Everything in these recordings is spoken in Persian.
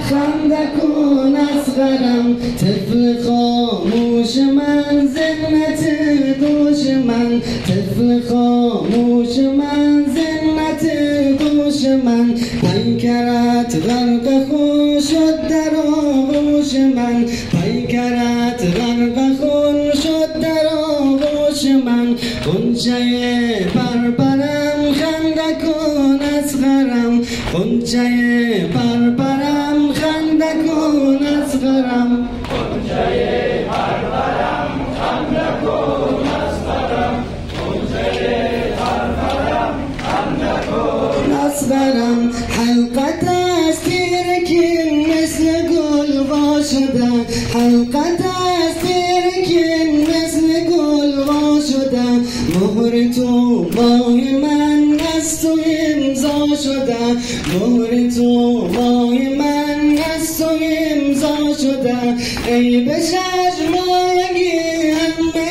خنده کن اصغرم طفل خاموش من ذلت دوش من طفل خاموش من ذلت دوش من پیکرت غرق خون شد در آغوش من پیکرت غرق خون شد در آغوش من غنچه پرپرم خنده کن اصغرم غنچه پرپرم خنده کن اصغرم غنچه پرپرم خنده کن اصغرم غنچه پرپرم خنده کن اصغرم حلقت از تیرکین مثل گل وا شده حلقت از تیرکین مثل گل وا شده مهر تو بای من از تو امضا شده مهر تو بای من از تو امضا شده ای به چشمانگی همه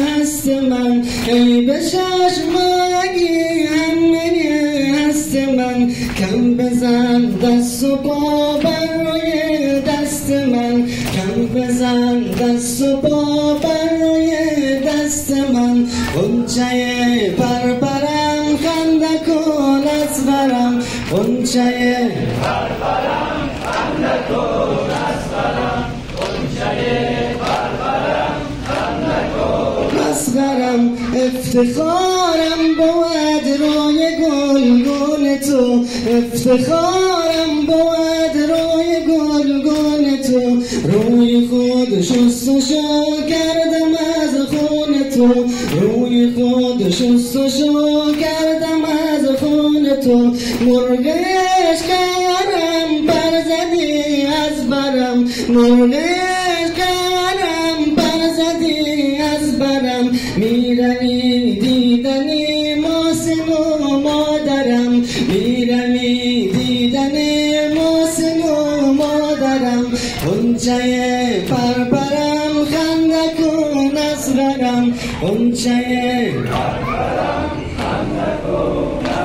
هست من ای به چشمانگی همه هست من کم بزن دست و پا بر روی دست من کم بزن دست و پا بر روی دست من غنچه پرپرم خنده کن اصغرم غنچه پرپرم خنده کن اصغرم غنچه پرپرم خنده کن اصغرم افتخارم بود روی گلگون تو افتخارم بود روی گلگون تو روی خود شستشو کردم از خون تو روی خود شستشو کردم از خون تو مرغ عشقم برزدی از برم مرغ عشقم برزدی از برم میرمی دیدنی محسن و مادرم میرمی دیدنی محسن و مادرم غنچه پرپرم خنده کن اصغرم غنچه پرپرم خنده کن